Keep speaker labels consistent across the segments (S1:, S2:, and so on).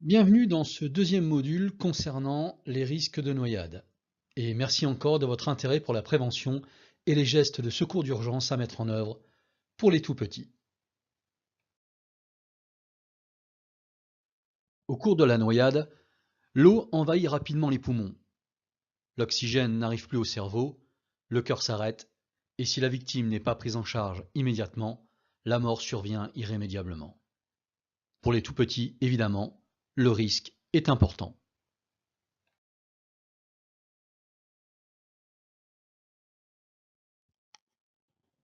S1: Bienvenue dans ce deuxième module concernant les risques de noyade. Et merci encore de votre intérêt pour la prévention et les gestes de secours d'urgence à mettre en œuvre pour les tout-petits. Au cours de la noyade, l'eau envahit rapidement les poumons. L'oxygène n'arrive plus au cerveau, le cœur s'arrête, et si la victime n'est pas prise en charge immédiatement, la mort survient irrémédiablement. Pour les tout-petits, évidemment, le risque est important.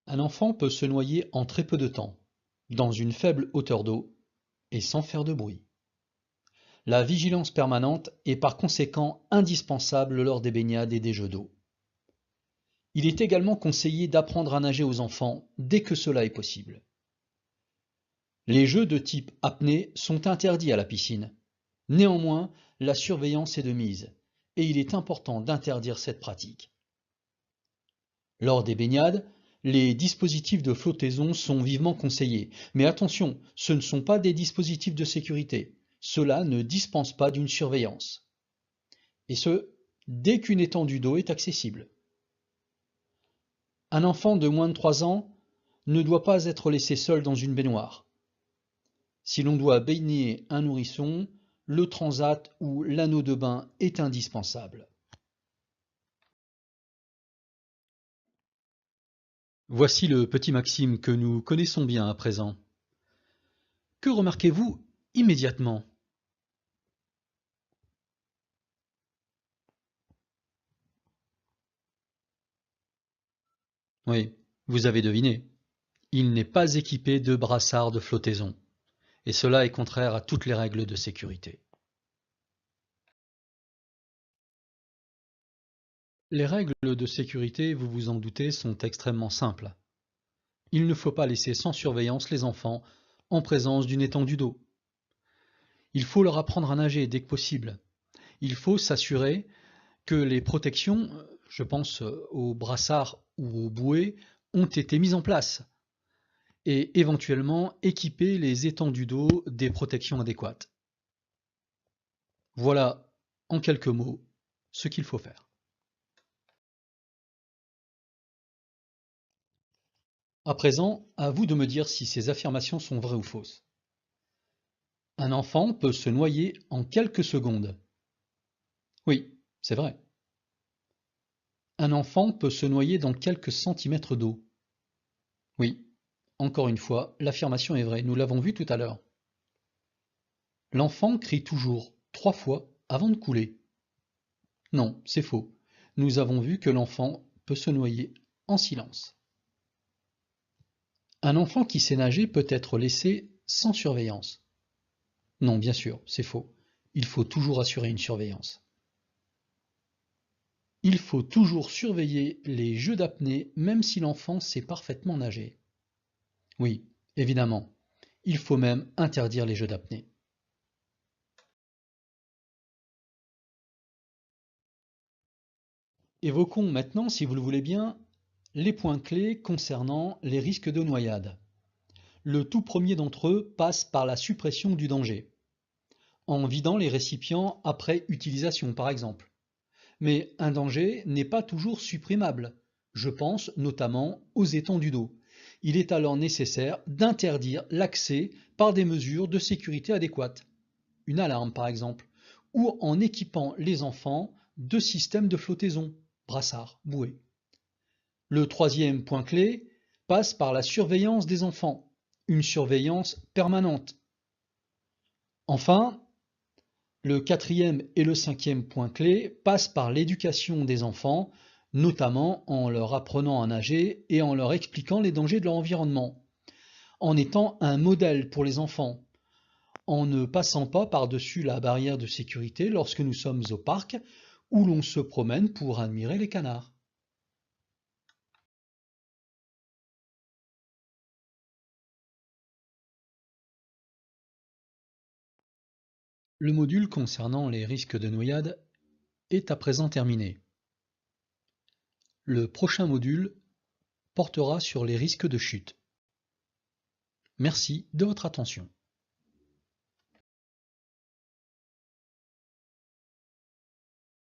S1: Un enfant peut se noyer en très peu de temps, dans une faible hauteur d'eau et sans faire de bruit. La vigilance permanente est par conséquent indispensable lors des baignades et des jeux d'eau. Il est également conseillé d'apprendre à nager aux enfants dès que cela est possible. Les jeux de type apnée sont interdits à la piscine. Néanmoins, la surveillance est de mise et il est important d'interdire cette pratique. Lors des baignades, les dispositifs de flottaison sont vivement conseillés. Mais attention, ce ne sont pas des dispositifs de sécurité. Cela ne dispense pas d'une surveillance. Et ce, dès qu'une étendue d'eau est accessible. Un enfant de moins de 3 ans ne doit pas être laissé seul dans une baignoire. Si l'on doit baigner un nourrisson, le transat ou l'anneau de bain est indispensable. Voici le petit Maxime que nous connaissons bien à présent. Que remarquez-vous immédiatement? Oui, vous avez deviné. Il n'est pas équipé de brassard de flottaison, et cela est contraire à toutes les règles de sécurité. Les règles de sécurité, vous vous en doutez, sont extrêmement simples. Il ne faut pas laisser sans surveillance les enfants en présence d'une étendue d'eau. Il faut leur apprendre à nager dès que possible. Il faut s'assurer que les protections, je pense aux brassards ou aux bouées, ont été mises en place et éventuellement équiper les étendues d'eau des protections adéquates. Voilà, en quelques mots, ce qu'il faut faire. À présent, à vous de me dire si ces affirmations sont vraies ou fausses. Un enfant peut se noyer en quelques secondes. Oui, c'est vrai. Un enfant peut se noyer dans quelques centimètres d'eau. Oui, encore une fois, l'affirmation est vraie, nous l'avons vu tout à l'heure. L'enfant crie toujours 3 fois avant de couler. Non, c'est faux. Nous avons vu que l'enfant peut se noyer en silence. Un enfant qui sait nager peut être laissé sans surveillance. Non, bien sûr, c'est faux. Il faut toujours assurer une surveillance. Il faut toujours surveiller les jeux d'apnée même si l'enfant sait parfaitement nager. Oui, évidemment. Il faut même interdire les jeux d'apnée. Évoquons maintenant, si vous le voulez bien, les points clés concernant les risques de noyade. Le tout premier d'entre eux passe par la suppression du danger, en vidant les récipients après utilisation par exemple. Mais un danger n'est pas toujours supprimable. Je pense notamment aux étendues d'eau. Il est alors nécessaire d'interdire l'accès par des mesures de sécurité adéquates, une alarme par exemple, ou en équipant les enfants de systèmes de flottaison, brassard, bouée. Le troisième point clé passe par la surveillance des enfants, une surveillance permanente. Enfin, le quatrième et le cinquième point clé passent par l'éducation des enfants, notamment en leur apprenant à nager et en leur expliquant les dangers de leur environnement, en étant un modèle pour les enfants, en ne passant pas par-dessus la barrière de sécurité lorsque nous sommes au parc où l'on se promène pour admirer les canards. Le module concernant les risques de noyade est à présent terminé. Le prochain module portera sur les risques de chute. Merci de votre attention.